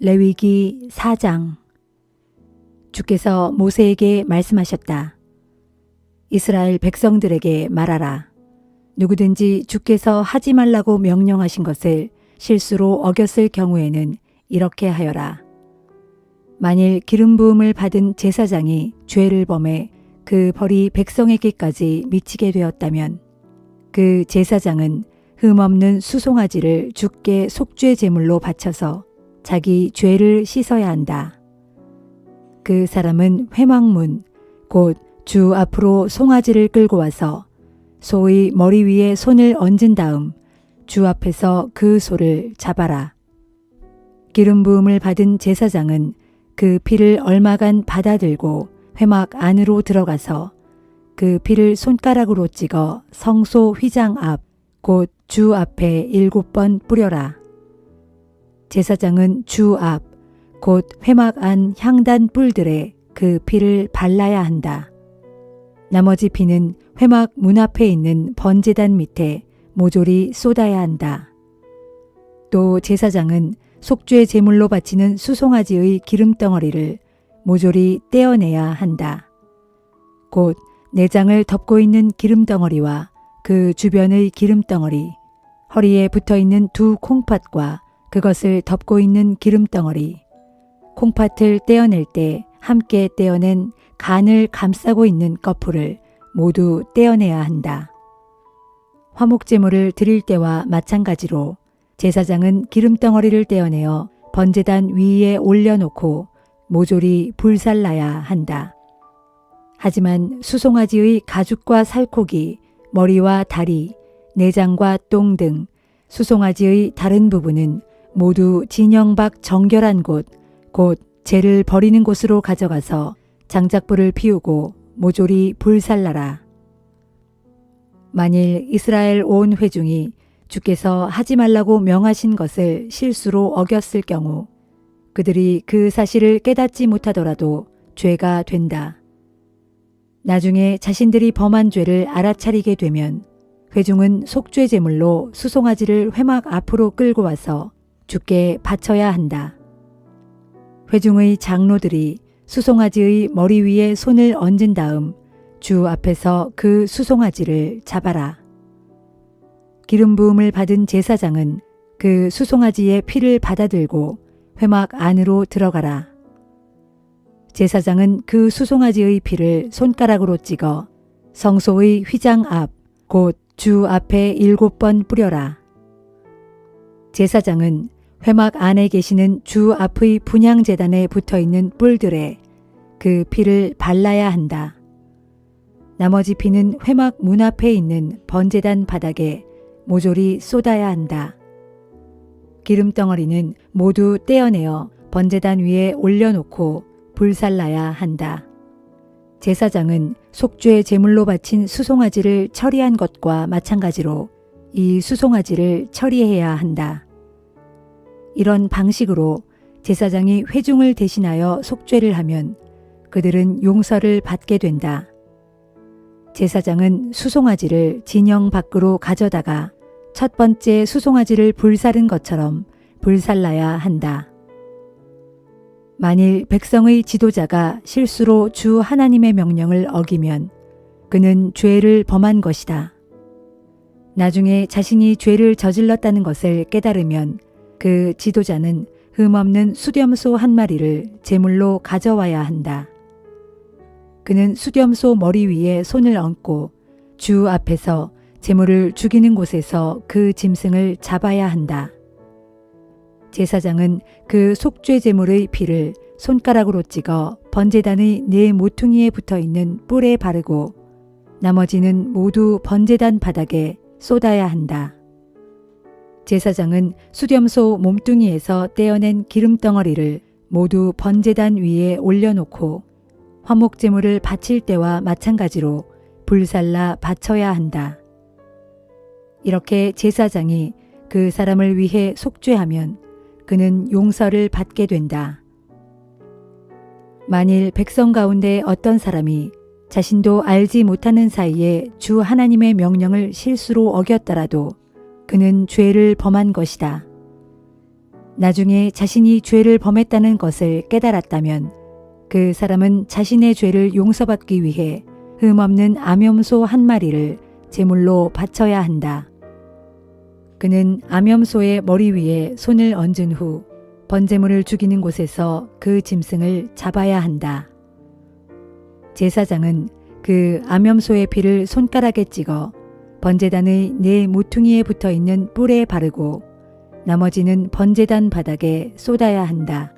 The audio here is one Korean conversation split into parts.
레위기 4장. 주께서 모세에게 말씀하셨다. 이스라엘 백성들에게 말하라. 누구든지 주께서 하지 말라고 명령하신 것을 실수로 어겼을 경우에는 이렇게 하여라. 만일 기름 부음을 받은 제사장이 죄를 범해 그 벌이 백성에게까지 미치게 되었다면 그 제사장은 흠없는 수송아지를 주께 속죄 제물로 바쳐서 자기 죄를 씻어야 한다. 그 사람은 회막문 곧 주 앞으로 송아지를 끌고 와서 소의 머리 위에 손을 얹은 다음 주 앞에서 그 소를 잡아라. 기름 부음을 받은 제사장은 그 피를 얼마간 받아들고 회막 안으로 들어가서 그 피를 손가락으로 찍어 성소 휘장 앞 곧 주 앞에 7번 뿌려라. 제사장은 주 앞 곧 회막 안 향단 뿔들에 그 피를 발라야 한다. 나머지 피는 회막 문 앞에 있는 번제단 밑에 모조리 쏟아야 한다. 또 제사장은 속죄 제물로 바치는 수송아지의 기름덩어리를 모조리 떼어내야 한다. 곧 내장을 덮고 있는 기름덩어리와 그 주변의 기름덩어리, 허리에 붙어있는 두 콩팥과 그것을 덮고 있는 기름덩어리, 콩팥을 떼어낼 때 함께 떼어낸 간을 감싸고 있는 거풀을 모두 떼어내야 한다. 화목제물을 드릴 때와 마찬가지로 제사장은 기름덩어리를 떼어내어 번제단 위에 올려놓고 모조리 불살라야 한다. 하지만 수송아지의 가죽과 살코기, 머리와 다리, 내장과 똥 등 수송아지의 다른 부분은 모두 진영 밖 정결한 곳, 곧 재를 버리는 곳으로 가져가서 장작불을 피우고 모조리 불살라라. 만일 이스라엘 온 회중이 주께서 하지 말라고 명하신 것을 실수로 어겼을 경우 그들이 그 사실을 깨닫지 못하더라도 죄가 된다. 나중에 자신들이 범한 죄를 알아차리게 되면 회중은 속죄 제물로 수송아지를 회막 앞으로 끌고 와서 주께 바쳐야 한다. 회중의 장로들이 수송아지의 머리 위에 손을 얹은 다음 주 앞에서 그 수송아지를 잡아라. 기름 부음을 받은 제사장은 그 수송아지의 피를 받아들고 회막 안으로 들어가라. 제사장은 그 수송아지의 피를 손가락으로 찍어 성소의 휘장 앞 곧 주 앞에 7번 뿌려라. 제사장은 회막 안에 계시는 주 앞의 분향제단에 붙어있는 뿔들에 그 피를 발라야 한다. 나머지 피는 회막 문 앞에 있는 번제단 바닥에 모조리 쏟아야 한다. 기름덩어리는 모두 떼어내어 번제단 위에 올려놓고 불살라야 한다. 제사장은 속죄 제물로 바친 수송아지를 처리한 것과 마찬가지로 이 수송아지를 처리해야 한다. 이런 방식으로 제사장이 회중을 대신하여 속죄를 하면 그들은 용서를 받게 된다. 제사장은 수송아지를 진영 밖으로 가져다가 첫 번째 수송아지를 불사른 것처럼 불살라야 한다. 만일 백성의 지도자가 실수로 주 하나님의 명령을 어기면 그는 죄를 범한 것이다. 나중에 자신이 죄를 저질렀다는 것을 깨달으면 그 지도자는 흠없는 수렴소 한 마리를 제물로 가져와야 한다. 그는 수렴소 머리 위에 손을 얹고 주 앞에서 제물을 죽이는 곳에서 그 짐승을 잡아야 한다. 제사장은 그 속죄 제물의 피를 손가락으로 찍어 번제단의 네 모퉁이에 붙어있는 뿔에 바르고 나머지는 모두 번제단 바닥에 쏟아야 한다. 제사장은 수렴소 몸뚱이에서 떼어낸 기름덩어리를 모두 번제단 위에 올려놓고 화목제물을 바칠 때와 마찬가지로 불살라 바쳐야 한다. 이렇게 제사장이 그 사람을 위해 속죄하면 그는 용서를 받게 된다. 만일 백성 가운데 어떤 사람이 자신도 알지 못하는 사이에 주 하나님의 명령을 실수로 어겼더라도 그는 죄를 범한 것이다. 나중에 자신이 죄를 범했다는 것을 깨달았다면 그 사람은 자신의 죄를 용서받기 위해 흠없는 암염소 한 마리를 제물로 바쳐야 한다. 그는 암염소의 머리 위에 손을 얹은 후 번제물을 죽이는 곳에서 그 짐승을 잡아야 한다. 제사장은 그 암염소의 피를 손가락에 찍어 번제단의 네 모퉁이에 붙어 있는 뿔에 바르고 나머지는 번제단 바닥에 쏟아야 한다.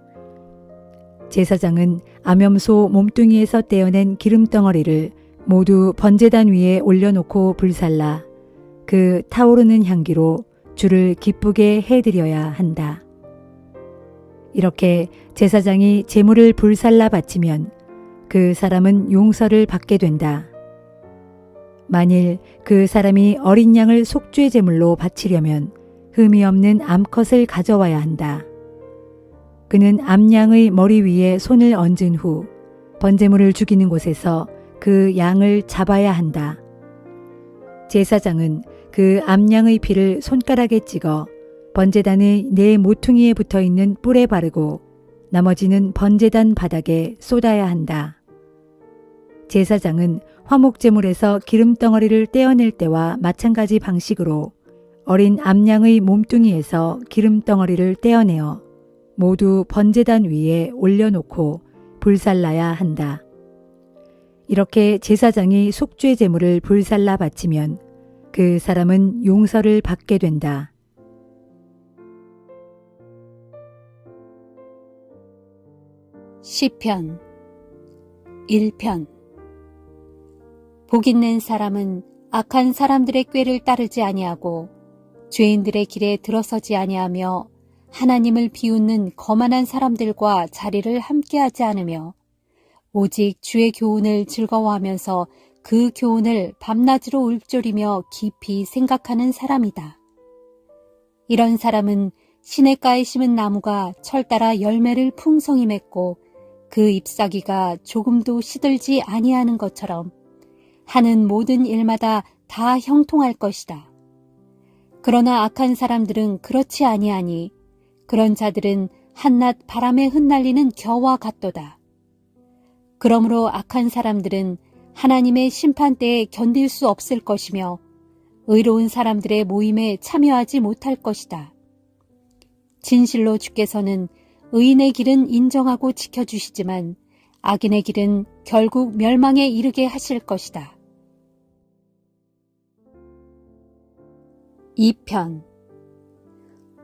제사장은 암염소 몸뚱이에서 떼어낸 기름덩어리를 모두 번제단 위에 올려놓고 불살라 그 타오르는 향기로 주를 기쁘게 해드려야 한다. 이렇게 제사장이 제물을 불살라 바치면 그 사람은 용서를 받게 된다. 만일 그 사람이 어린 양을 속죄 제물로 바치려면 흠이 없는 암컷을 가져와야 한다. 그는 암양의 머리 위에 손을 얹은 후 번제물을 죽이는 곳에서 그 양을 잡아야 한다. 제사장은 그 암양의 피를 손가락에 찍어 번제단의 네 모퉁이에 붙어 있는 뿔에 바르고 나머지는 번제단 바닥에 쏟아야 한다. 제사장은 화목제물에서 기름덩어리를 떼어낼 때와 마찬가지 방식으로 어린 암양의 몸뚱이에서 기름덩어리를 떼어내어 모두 번제단 위에 올려놓고 불살라야 한다. 이렇게 제사장이 속죄 제물을 불살라 바치면 그 사람은 용서를 받게 된다. 시편 1편. 복 있는 사람은 악한 사람들의 꾀를 따르지 아니하고 죄인들의 길에 들어서지 아니하며 하나님을 비웃는 거만한 사람들과 자리를 함께하지 않으며 오직 주의 교훈을 즐거워하면서 그 교훈을 밤낮으로 읊조리며 깊이 생각하는 사람이다. 이런 사람은 시냇가에 심은 나무가 철 따라 열매를 풍성히 맺고 그 잎사귀가 조금도 시들지 아니하는 것처럼 하는 모든 일마다 다 형통할 것이다. 그러나 악한 사람들은 그렇지 아니하니 그런 자들은 한낮 바람에 흩날리는 겨와 같도다. 그러므로 악한 사람들은 하나님의 심판대에 견딜 수 없을 것이며 의로운 사람들의 모임에 참여하지 못할 것이다. 진실로 주께서는 의인의 길은 인정하고 지켜주시지만 악인의 길은 결국 멸망에 이르게 하실 것이다. 2편.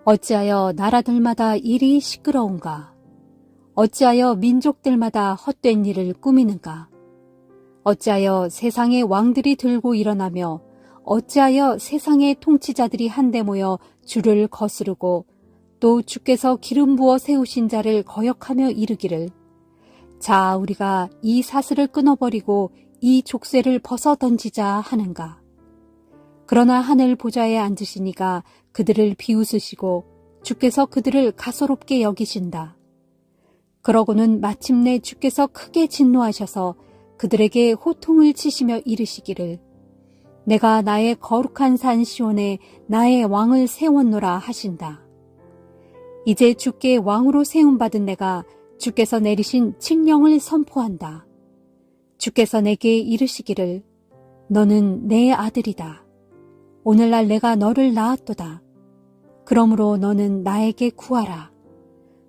어찌하여 나라들마다 일이 시끄러운가? 어찌하여 민족들마다 헛된 일을 꾸미는가? 어찌하여 세상의 왕들이 들고 일어나며 어찌하여 세상의 통치자들이 한데 모여 주를 거스르고 또 주께서 기름 부어 세우신 자를 거역하며 이르기를 자 우리가 이 사슬을 끊어버리고 이 족쇄를 벗어 던지자 하는가? 그러나 하늘 보좌에 앉으시니가 그들을 비웃으시고 주께서 그들을 가소롭게 여기신다. 그러고는 마침내 주께서 크게 진노하셔서 그들에게 호통을 치시며 이르시기를 내가 나의 거룩한 산 시온에 나의 왕을 세웠노라 하신다. 이제 주께 왕으로 세움받은 내가 주께서 내리신 칙령을 선포한다. 주께서 내게 이르시기를 너는 내 아들이다. 오늘날 내가 너를 낳았도다. 그러므로 너는 나에게 구하라.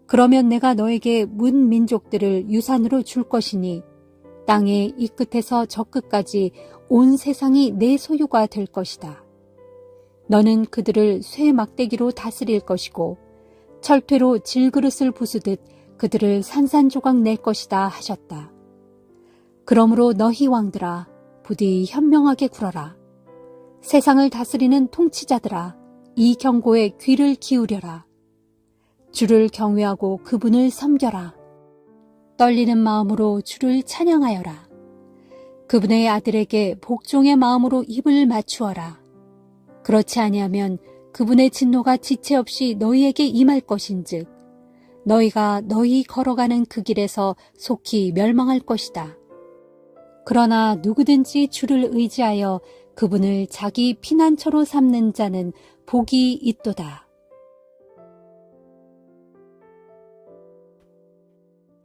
그러면 내가 너에게 문 민족들을 유산으로 줄 것이니 땅의 이 끝에서 저 끝까지 온 세상이 내 소유가 될 것이다. 너는 그들을 쇠 막대기로 다스릴 것이고 철퇴로 질그릇을 부수듯 그들을 산산조각 낼 것이다 하셨다. 그러므로 너희 왕들아 부디 현명하게 굴어라. 세상을 다스리는 통치자들아 이 경고에 귀를 기울여라. 주를 경외하고 그분을 섬겨라. 떨리는 마음으로 주를 찬양하여라. 그분의 아들에게 복종의 마음으로 입을 맞추어라. 그렇지 아니하면 그분의 진노가 지체 없이 너희에게 임할 것인즉 너희가 너희 걸어가는 그 길에서 속히 멸망할 것이다. 그러나 누구든지 주를 의지하여 그분을 자기 피난처로 삼는 자는 복이 있도다.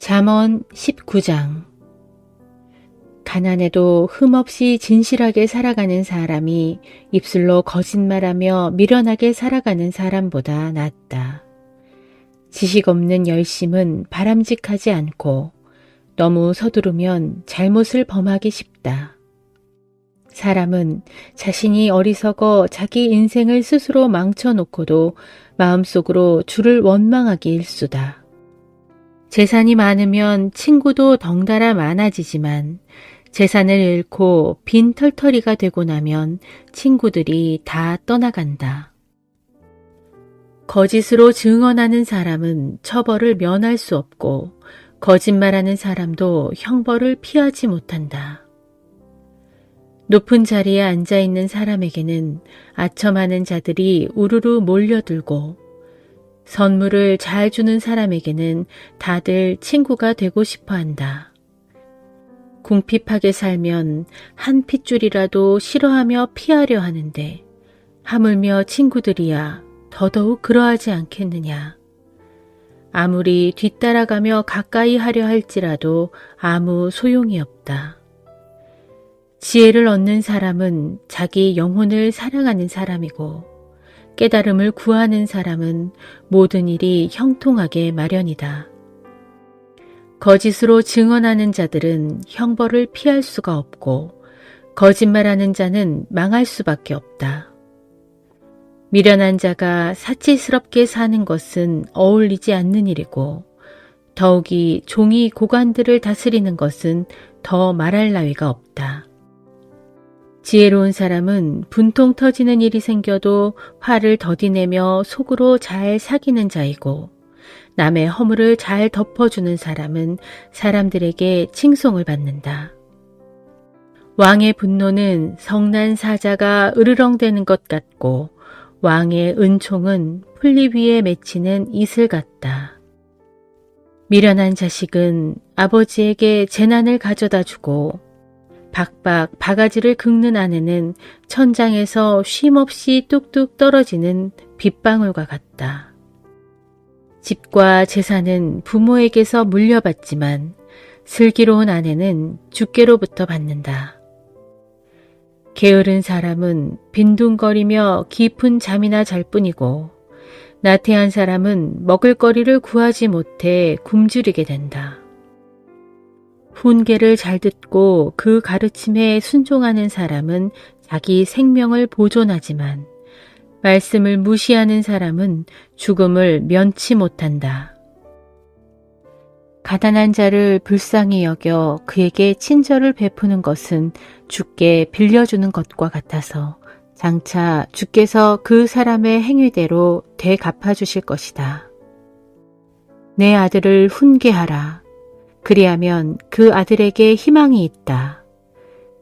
잠언 19장. 가난해도 흠없이 진실하게 살아가는 사람이 입술로 거짓말하며 미련하게 살아가는 사람보다 낫다. 지식 없는 열심은 바람직하지 않고 너무 서두르면 잘못을 범하기 쉽다. 사람은 자신이 어리석어 자기 인생을 스스로 망쳐놓고도 마음속으로 주를 원망하기 일쑤다. 재산이 많으면 친구도 덩달아 많아지지만 재산을 잃고 빈 털터리가 되고 나면 친구들이 다 떠나간다. 거짓으로 증언하는 사람은 처벌을 면할 수 없고 거짓말하는 사람도 형벌을 피하지 못한다. 높은 자리에 앉아있는 사람에게는 아첨하는 자들이 우르르 몰려들고 선물을 잘 주는 사람에게는 다들 친구가 되고 싶어 한다. 궁핍하게 살면 한 핏줄이라도 싫어하며 피하려 하는데 하물며 친구들이야 더더욱 그러하지 않겠느냐. 아무리 뒤따라가며 가까이 하려 할지라도 아무 소용이 없다. 지혜를 얻는 사람은 자기 영혼을 사랑하는 사람이고 깨달음을 구하는 사람은 모든 일이 형통하게 마련이다. 거짓으로 증언하는 자들은 형벌을 피할 수가 없고 거짓말하는 자는 망할 수밖에 없다. 미련한 자가 사치스럽게 사는 것은 어울리지 않는 일이고 더욱이 종이 고관들을 다스리는 것은 더 말할 나위가 없다. 지혜로운 사람은 분통 터지는 일이 생겨도 화를 더디내며 속으로 잘 사귀는 자이고 남의 허물을 잘 덮어주는 사람은 사람들에게 칭송을 받는다. 왕의 분노는 성난 사자가 으르렁대는 것 같고 왕의 은총은 풀잎 위에 맺히는 이슬 같다. 미련한 자식은 아버지에게 재난을 가져다 주고 박박 바가지를 긁는 아내는 천장에서 쉼없이 뚝뚝 떨어지는 빗방울과 같다. 집과 재산은 부모에게서 물려받지만 슬기로운 아내는 주께로부터 받는다. 게으른 사람은 빈둥거리며 깊은 잠이나 잘 뿐이고 나태한 사람은 먹을거리를 구하지 못해 굶주리게 된다. 훈계를 잘 듣고 그 가르침에 순종하는 사람은 자기 생명을 보존하지만 말씀을 무시하는 사람은 죽음을 면치 못한다. 가난한 자를 불쌍히 여겨 그에게 친절을 베푸는 것은 주께 빌려주는 것과 같아서 장차 주께서 그 사람의 행위대로 되갚아 주실 것이다. 내 아들을 훈계하라. 그리하면 그 아들에게 희망이 있다.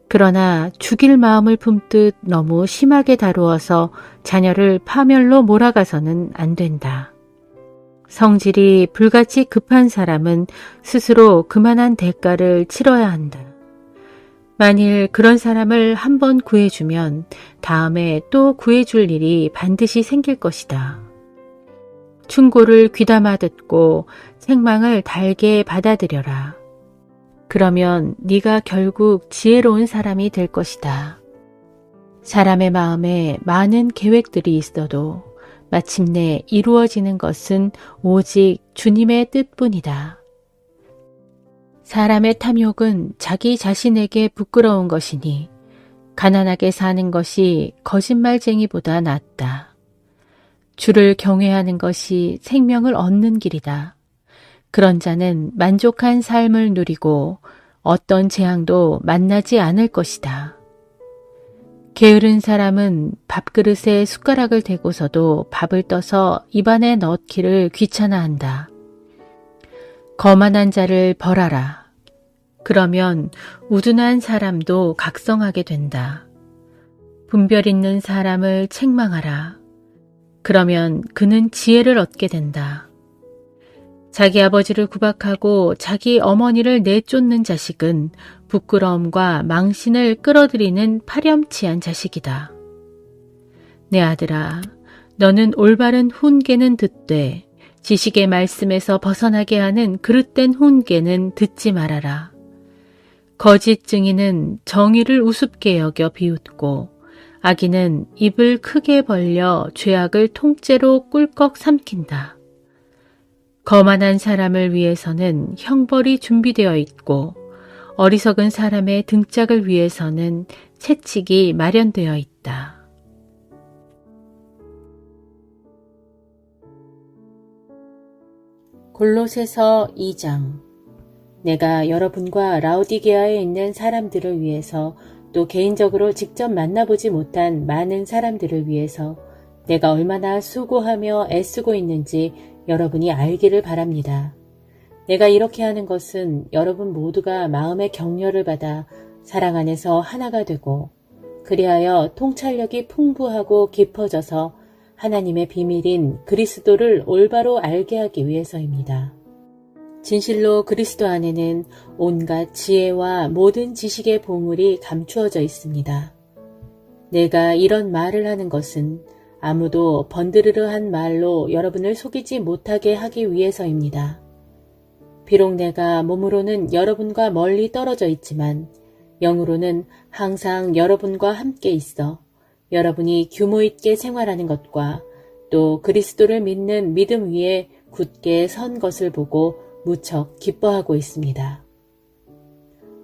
그러나 죽일 마음을 품듯 너무 심하게 다루어서 자녀를 파멸로 몰아가서는 안 된다. 성질이 불같이 급한 사람은 스스로 그만한 대가를 치러야 한다. 만일 그런 사람을 한 번 구해주면 다음에 또 구해줄 일이 반드시 생길 것이다. 충고를 귀담아 듣고 책망을 달게 받아들여라. 그러면 네가 결국 지혜로운 사람이 될 것이다. 사람의 마음에 많은 계획들이 있어도 마침내 이루어지는 것은 오직 주님의 뜻뿐이다. 사람의 탐욕은 자기 자신에게 부끄러운 것이니 가난하게 사는 것이 거짓말쟁이보다 낫다. 주를 경외하는 것이 생명을 얻는 길이다. 그런 자는 만족한 삶을 누리고 어떤 재앙도 만나지 않을 것이다. 게으른 사람은 밥그릇에 숟가락을 대고서도 밥을 떠서 입안에 넣기를 귀찮아한다. 거만한 자를 벌하라. 그러면 우둔한 사람도 각성하게 된다. 분별 있는 사람을 책망하라. 그러면 그는 지혜를 얻게 된다. 자기 아버지를 구박하고 자기 어머니를 내쫓는 자식은 부끄러움과 망신을 끌어들이는 파렴치한 자식이다. 내 아들아, 너는 올바른 훈계는 듣되 지식의 말씀에서 벗어나게 하는 그릇된 훈계는 듣지 말아라. 거짓 증인은 정의를 우습게 여겨 비웃고 악인은 입을 크게 벌려 죄악을 통째로 꿀꺽 삼킨다. 거만한 사람을 위해서는 형벌이 준비되어 있고 어리석은 사람의 등짝을 위해서는 채찍이 마련되어 있다. 골로새서 2장. 내가 여러분과 라오디게아에 있는 사람들을 위해서 또 개인적으로 직접 만나보지 못한 많은 사람들을 위해서 내가 얼마나 수고하며 애쓰고 있는지 여러분이 알기를 바랍니다. 내가 이렇게 하는 것은 여러분 모두가 마음의 격려를 받아 사랑 안에서 하나가 되고 그리하여 통찰력이 풍부하고 깊어져서 하나님의 비밀인 그리스도를 올바로 알게 하기 위해서입니다. 진실로 그리스도 안에는 온갖 지혜와 모든 지식의 보물이 감추어져 있습니다. 내가 이런 말을 하는 것은 아무도 번드르르한 말로 여러분을 속이지 못하게 하기 위해서입니다. 비록 내가 몸으로는 여러분과 멀리 떨어져 있지만 영으로는 항상 여러분과 함께 있어 여러분이 규모 있게 생활하는 것과 또 그리스도를 믿는 믿음 위에 굳게 선 것을 보고 무척 기뻐하고 있습니다.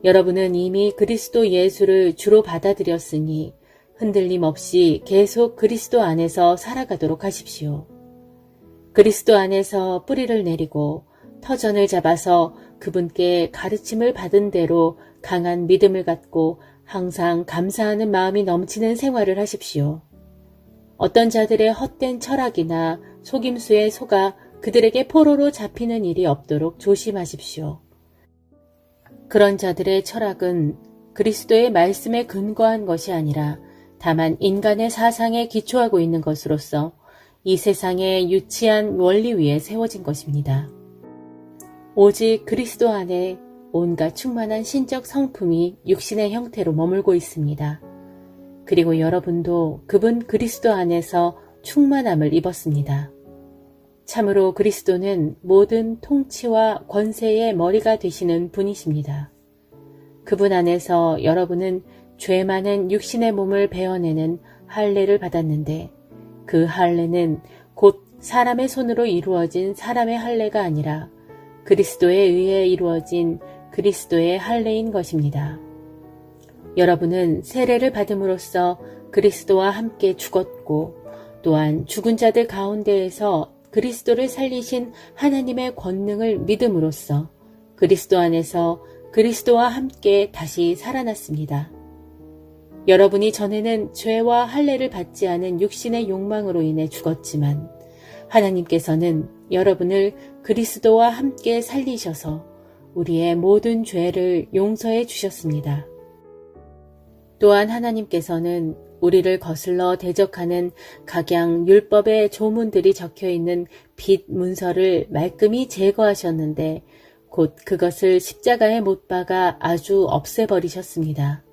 여러분은 이미 그리스도 예수를 주로 받아들였으니 흔들림 없이 계속 그리스도 안에서 살아가도록 하십시오. 그리스도 안에서 뿌리를 내리고 터전을 잡아서 그분께 가르침을 받은 대로 강한 믿음을 갖고 항상 감사하는 마음이 넘치는 생활을 하십시오. 어떤 자들의 헛된 철학이나 속임수에 속아 그들에게 포로로 잡히는 일이 없도록 조심하십시오. 그런 자들의 철학은 그리스도의 말씀에 근거한 것이 아니라 다만 인간의 사상에 기초하고 있는 것으로서 이 세상의 유치한 원리 위에 세워진 것입니다. 오직 그리스도 안에 온갖 충만한 신적 성품이 육신의 형태로 머물고 있습니다. 그리고 여러분도 그분 그리스도 안에서 충만함을 입었습니다. 참으로 그리스도는 모든 통치와 권세의 머리가 되시는 분이십니다. 그분 안에서 여러분은 죄 많은 육신의 몸을 베어내는 할례를 받았는데 그 할례는 곧 사람의 손으로 이루어진 사람의 할례가 아니라 그리스도에 의해 이루어진 그리스도의 할례인 것입니다. 여러분은 세례를 받음으로써 그리스도와 함께 죽었고 또한 죽은 자들 가운데에서 그리스도를 살리신 하나님의 권능을 믿음으로써 그리스도 안에서 그리스도와 함께 다시 살아났습니다. 여러분이 전에는 죄와 할례를 받지 않은 육신의 욕망으로 인해 죽었지만 하나님께서는 여러분을 그리스도와 함께 살리셔서 우리의 모든 죄를 용서해 주셨습니다. 또한 하나님께서는 우리를 거슬러 대적하는 각양 율법의 조문들이 적혀있는 빛 문서를 말끔히 제거하셨는데 곧 그것을 십자가에 못 박아 아주 없애버리셨습니다.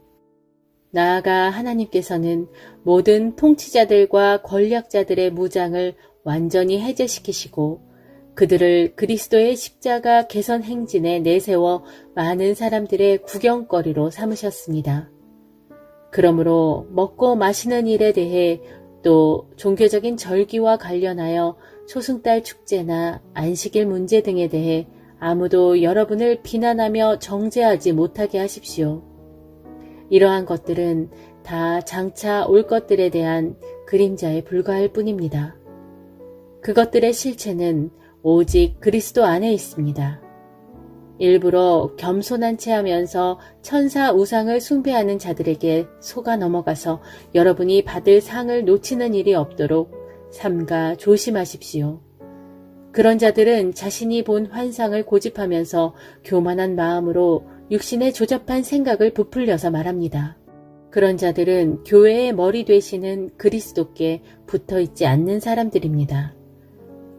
나아가 하나님께서는 모든 통치자들과 권력자들의 무장을 완전히 해제시키시고 그들을 그리스도의 십자가 개선 행진에 내세워 많은 사람들의 구경거리로 삼으셨습니다. 그러므로 먹고 마시는 일에 대해 또 종교적인 절기와 관련하여 초승달 축제나 안식일 문제 등에 대해 아무도 여러분을 비난하며 정죄하지 못하게 하십시오. 이러한 것들은 다 장차 올 것들에 대한 그림자에 불과할 뿐입니다. 그것들의 실체는 오직 그리스도 안에 있습니다. 일부러 겸손한 채 하면서 천사 우상을 숭배하는 자들에게 속아 넘어가서 여러분이 받을 상을 놓치는 일이 없도록 삼가 조심하십시오. 그런 자들은 자신이 본 환상을 고집하면서 교만한 마음으로 육신에 조잡한 생각을 부풀려서 말합니다. 그런 자들은 교회의 머리 되시는 그리스도께 붙어있지 않는 사람들입니다.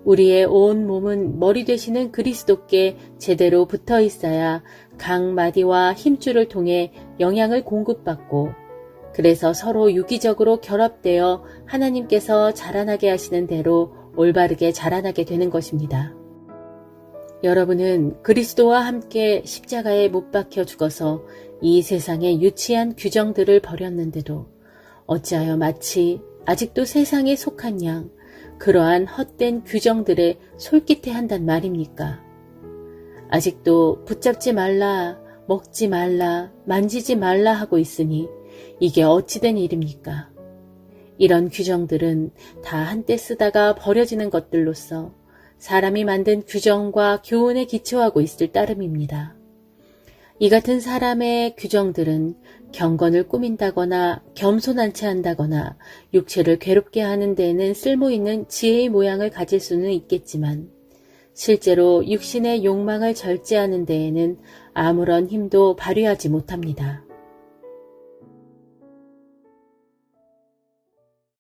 우리의 온 몸은 머리 되시는 그리스도께 제대로 붙어 있어야 각 마디와 힘줄을 통해 영향을 공급받고 그래서 서로 유기적으로 결합되어 하나님께서 자라나게 하시는 대로 올바르게 자라나게 되는 것입니다. 여러분은 그리스도와 함께 십자가에 못 박혀 죽어서 이 세상의 유치한 규정들을 버렸는데도 어찌하여 마치 아직도 세상에 속한 양 그러한 헛된 규정들에 솔깃해한단 말입니까? 아직도 붙잡지 말라, 먹지 말라, 만지지 말라 하고 있으니 이게 어찌된 일입니까? 이런 규정들은 다 한때 쓰다가 버려지는 것들로서 사람이 만든 규정과 교훈에 기초하고 있을 따름입니다. 이 같은 사람의 규정들은 경건을 꾸민다거나 겸손한 채 한다거나 육체를 괴롭게 하는 데에는 쓸모있는 지혜의 모양을 가질 수는 있겠지만 실제로 육신의 욕망을 절제하는 데에는 아무런 힘도 발휘하지 못합니다.